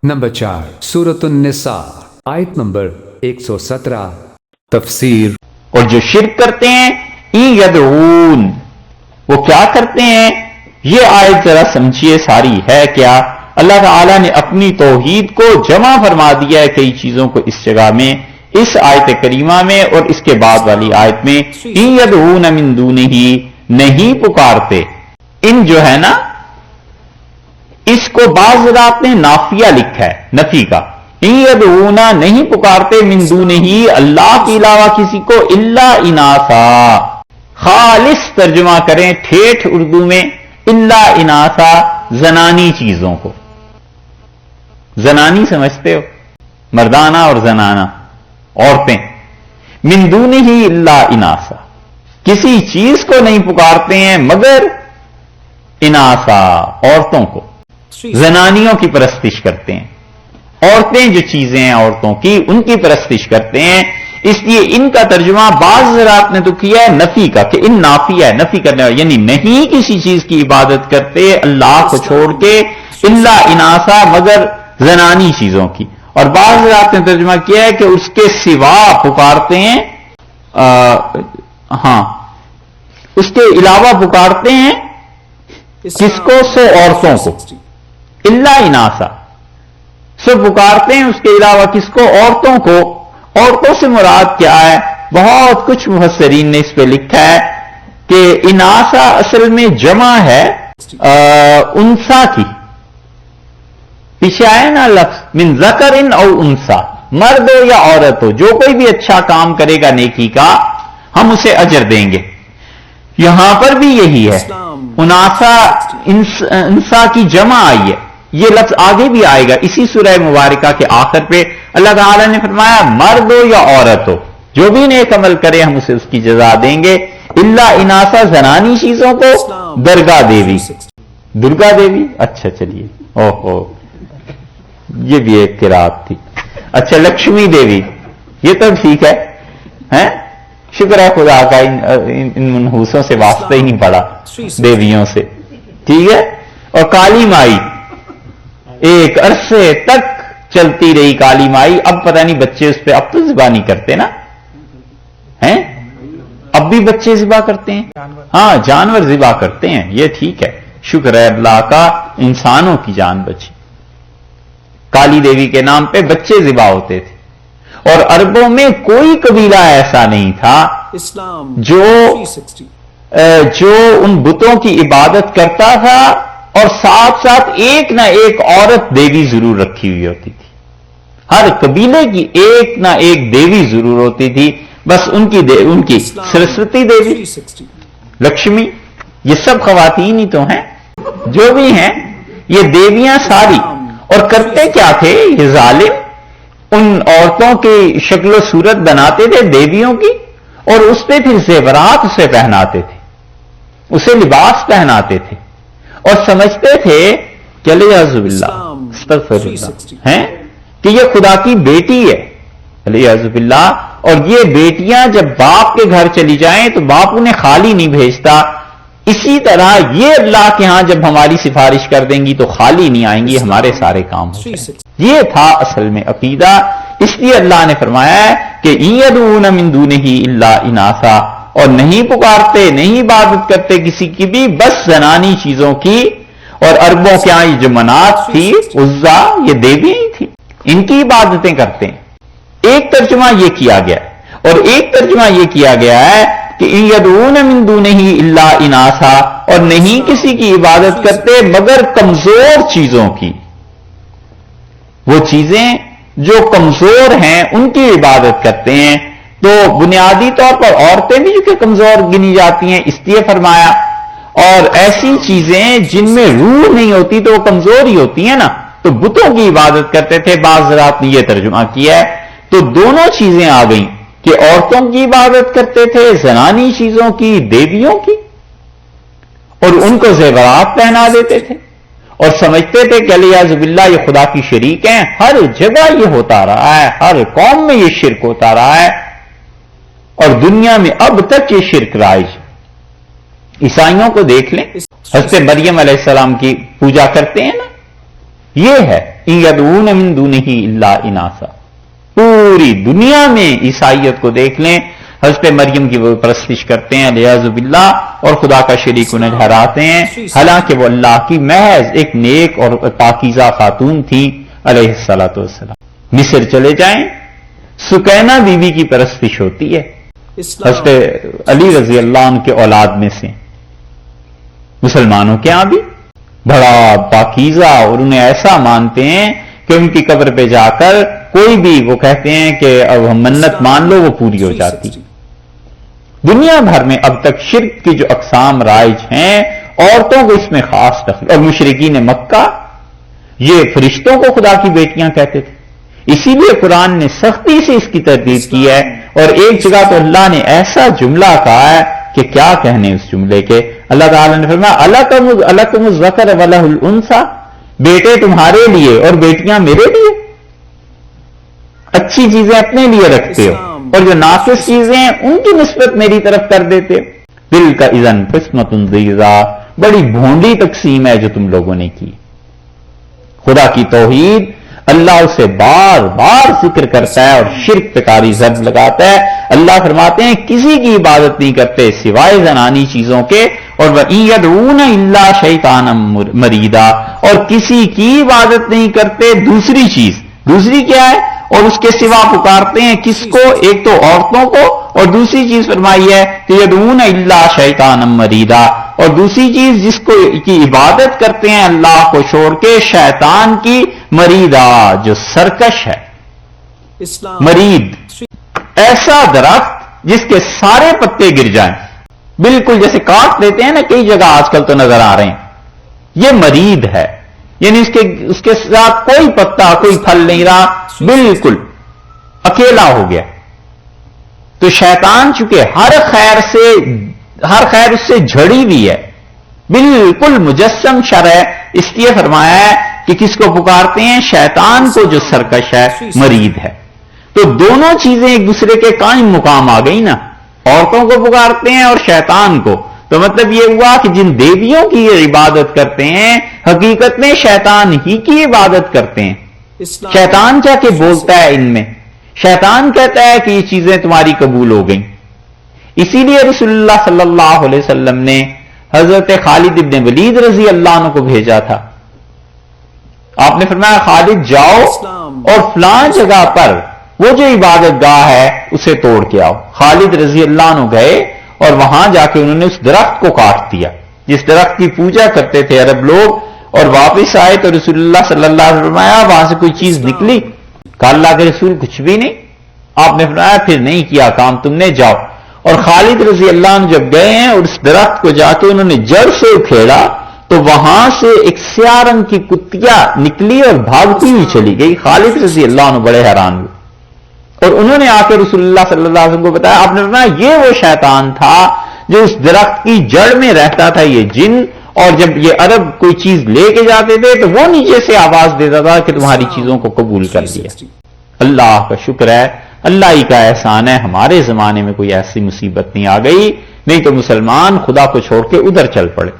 Number 4 सूरत निसा आयत number 117 तफसीर। और जो शिर्क करते हैं ई यदऊन, वो क्या करते हैं, ये आयत जरा समझिए सारी है क्या। अल्लाह ताला ने अपनी तौहीद को जमा फरमा दिया है कई चीजों को इस जगह में, इस आयत करीमा में और इसके बाद वाली आयत में। ई यदऊन मिन दूनिही, नहीं पुकारते। इन जो है ना, इसको बाज़ रात ने नाफिया लिखा है, नफी का। यदऊना, नहीं पुकारते, मिन दूनिही, अल्लाह के अलावा किसी को, इल्ला इनासा, खालिस तर्जुमा करें ठेठ उर्दू में, इल्ला इनासा, जनानी चीजों को। जनानी समझते हो, मर्दाना और जनाना, औरतें। मिन दूनिही इल्ला इनासा, किसी चीज को नहीं पुकारते हैं मगर इनासा, औरतों को, जनानियों की परस्तिश करते हैं। औरतें जो चीजें हैं औरतों की, उनकी परस्तिश करते हैं। इसलिए इनका तर्जुमा बाज़ रात ने तो किया है नफी का, कि इन नाफिया है, नफी करने वाला, यानी नहीं किसी चीज की इबादत करते अल्लाह को छोड़ के, इल्ला इनासा, मगर जनानी चीजों की। और बाज़ रात ने तर्जुमा किया है कि उसके सिवा पुकारते हैं, उसके अलावा पुकारते हैं किसको, सो औरतों को, इल्ला इनासा, सो पुकारते हैं उसके अलावा किसको, औरतों को। औरतों से मुराद क्या है, बहुत कुछ मुफस्सिरीन ने इस पे लिखा है कि इनासा असल में जमा है उनसा की। पीछे आए ना लफ्ज मिन ज़करिन और उनसा, मर्द हो या औरत हो, जो कोई भी अच्छा काम करेगा नेकी का, हम उसे अजर देंगे। यहां पर भी यही है, उनासा इंसा की जमा आई है। ये लफ्ज आगे भी आएगा इसी सूरह मुबारका के आखिर पे। अल्लाह ताला ने फरमाया मर्द हो या औरत हो, जो भी नेक अमल करे हम उसे उसकी जजा देंगे। इल्ला इनासा, जनानी चीजों को, दरगाह देवी, दुर्गा देवी, अच्छा चलिए, ओहो ये भी एक किरात थी। अच्छा लक्ष्मी देवी, ये तो ठीक है? शुक्र है खुदा का, इन मनहूसों से वास्ता ही नहीं पड़ा, देवियों से, ठीक है। और काली माई, एक अरसे तक चलती रही काली माई। अब पता नहीं बच्चे उस पर, अब तो ज़िबा नहीं करते ना, हैं? अब भी बच्चे ज़िबा करते हैं, हाँ जानवर ज़िबा करते हैं, ये ठीक है, शुक्र है अल्लाह का, इंसानों की जान बची। काली देवी के नाम पे बच्चे ज़िबा होते थे। और अरबों में कोई कबीला ऐसा नहीं था जो उन बुतों की इबादत करता था और साथ साथ एक ना एक औरत देवी जरूर रखी हुई होती थी। हर कबीले की एक ना एक देवी जरूर होती थी। बस उनकी सरस्वती देवी, लक्ष्मी, ये सब खवातीन ही तो हैं, जो भी हैं ये देवियां सारी। और करते क्या थे ये जालिम, उन औरतों की शक्ल सूरत बनाते थे देवियों की, और उस पर फिर जेवरात उसे पहनाते थे, उसे लिबास पहनाते थे, और समझते थे कि अस्तग़फिरुल्लाह हैं कि ये खुदा की बेटी है, अलियाज़ुबिल्लाह। और ये बेटियां जब बाप के घर चली जाएं तो बाप उन्हें खाली नहीं भेजता। इसी तरह ये अल्लाह के यहां जब हमारी सिफारिश कर देंगी तो खाली नहीं आएंगी, हमारे सारे काम हो जाएंगे। ये था असल में अकीदा। इसलिए अल्लाह ने फरमाया है कि यदऊन मिन दूनिही इल्ला इनासा, और नहीं पुकारते, नहीं इबादत करते किसी की भी, बस जनानी चीजों की। और अरबों के यहां जो मनात थी, उज्जा, ये देवी ही थी, इनकी इबादतें करते हैं। एक तर्जुमा ये किया गया, और एक तर्जुमा ये किया गया है कि यदऊन मिन दूनिही इल्ला इनासा, और नहीं किसी की इबादत करते मगर कमजोर चीजों की। वो चीजें जो कमजोर हैं उनकी इबादत करते हैं। तो बुनियादी तौर पर औरतें भी जो कमजोर गिनी जाती हैं, इसलिए फरमाया। और ऐसी चीजें जिनमें रूह नहीं होती तो वो कमजोर ही होती हैं ना, तो बुतों की इबादत करते थे। बाज़ रात ने यह तर्जुमा किया है। तो दोनों चीजें आ गई कि औरतों की इबादत करते थे, जनानी चीजों की, देवियों की, और उनको ज़ेवरात पहना देते थे, और समझते थे कि अलियाज़ुबिल्लाह ये खुदा की शरीक हैं। हर जगह ये होता रहा है, हर कौम में ये शिर्क होता रहा है, और दुनिया में अब तक ये शिर्क राइज। ईसाइयों को देख लें, हज़रत मरियम अलैहिस्सलाम की पूजा करते हैं ना, یہ ہے ان یدعون من دونہ الا اناثا. پوری دنیا میں عیسائیت کو دیکھ لیں، حضرت مریم کی وہ پرستش کرتے ہیں علیہ باللہ اور خدا کا شریک انہیں ٹھہراتے ہیں، حالانکہ وہ اللہ کی محض ایک نیک اور پاکیزہ خاتون تھی علیہ الصلوۃ والسلام. مصر چلے جائیں، سکینہ بی بی کی پرستش ہوتی ہے، حضرت علی رضی اللہ عنہ کے اولاد میں سے. مسلمانوں کے ہاں بھی بڑا پاکیزہ، اور انہیں ایسا مانتے ہیں کہ ان کی قبر پہ جا کر کوئی بھی وہ کہتے ہیں کہ اب ہم منت مان لو، وہ پوری ہو جاتی. دنیا بھر میں اب تک شرک کی جو اقسام رائج ہیں، عورتوں کو اس میں خاص دخل. اور مشرکین مکہ یہ فرشتوں کو خدا کی بیٹیاں کہتے تھے، اسی لیے قرآن نے سختی سے اس کی تردید کی ہے. اور ایک جگہ تو اللہ نے ایسا جملہ کہا ہے کہ کیا کہنے اس جملے کے. اللہ تعالیٰ نے فرمایا الکم الذکر ولہ الانثی، بیٹے تمہارے لیے اور بیٹیاں میرے لیے. اچھی چیزیں اپنے لیے رکھتے ہو اور جو ناقص چیزیں ہیں ان کی نسبت میری طرف کر دیتے. دل کا اذن قسمت ضیزا، بڑی بھونڈی تقسیم ہے جو تم لوگوں نے کی. خدا کی توحید اللہ اسے بار بار ذکر کرتا ہے اور شرک پہ کاری ضرب لگاتا ہے. اللہ فرماتے ہیں کسی کی عبادت نہیں کرتے سوائے زنانی چیزوں کے، اور وَإِن يَدْعُونَ إِلَّا شَيْطَانًا مَرِيدًا، اور کسی کی عبادت نہیں کرتے دوسری چیز. دوسری کیا ہے؟ اور اس کے سوا پکارتے ہیں کس کو؟ ایک تو عورتوں کو، اور دوسری چیز فرمائی ہے کہ يَدْعُونَ إِلَّا شَيْطَانًا مَرِيدًا، اور دوسری چیز جس کو کی عبادت کرتے ہیں اللہ کو چھوڑ کے شیطان کی، مریدا جو سرکش ہے. مرید ایسا درخت جس کے سارے پتے گر جائیں، بالکل جیسے کاٹ دیتے ہیں نا کئی جگہ آج کل تو نظر آ رہے ہیں. یہ مرید ہے، یعنی اس کے ساتھ کوئی پتا کوئی پھل نہیں رہا، بالکل اکیلا ہو گیا. تو شیطان چونکہ ہر خیر اس سے جھڑی ہوئی ہے، بالکل مجسم شر ہے، اس لیے فرمایا ہے کہ کس کو پکارتے ہیں؟ شیطان کو جو سرکش ہے، مرید ہے. تو دونوں چیزیں ایک دوسرے کے قائم مقام آ گئی نا، عورتوں کو پکارتے ہیں اور شیطان کو. تو مطلب یہ ہوا کہ جن دیویوں کی یہ عبادت کرتے ہیں حقیقت میں شیطان ہی کی عبادت کرتے ہیں. شیطان کیا کہ بولتا ہے ان میں، شیطان کہتا ہے کہ یہ چیزیں تمہاری قبول ہو گئیں. اسی لیے رسول اللہ صلی اللہ علیہ وسلم نے حضرت خالد ابن ولید رضی اللہ عنہ کو بھیجا تھا. آپ نے فرمایا خالد جاؤ اور فلاں جگہ پر وہ جو عبادت گاہ ہے اسے توڑ کے آؤ. خالد رضی اللہ عنہ گئے اور وہاں جا کے انہوں نے اس درخت کو کاٹ دیا جس درخت کی پوجا کرتے تھے عرب لوگ، اور واپس آئے تو رسول اللہ صلی اللہ علیہ وسلم فرمایا وہاں سے کوئی چیز نکلی؟ کہا اللہ کے رسول کچھ بھی نہیں. آپ نے فرمایا پھر نہیں کیا کام تم نے، جاؤ. اور خالد رضی اللہ عنہ جب گئے ہیں اور اس درخت کو جا کے انہوں نے جڑ سے اکھیڑا تو وہاں سے ایک سیاہ رنگ کی کتیا نکلی اور بھاگتی ہوئی چلی گئی. خالد رضی اللہ عنہ بڑے حیران ہوئے اور انہوں نے آ کے رسول اللہ صلی اللہ علیہ وسلم کو بتایا. آپ نے فرمایا یہ وہ شیطان تھا جو اس درخت کی جڑ میں رہتا تھا، یہ جن، اور جب یہ عرب کوئی چیز لے کے جاتے تھے تو وہ نیچے سے آواز دیتا تھا کہ تمہاری چیزوں کو قبول کر لیا. اللہ کا شکر ہے، اللہ ہی کا احسان ہے ہمارے زمانے میں کوئی ایسی مصیبت نہیں آ گئی، نہیں تو مسلمان خدا کو چھوڑ کے ادھر چل پڑے.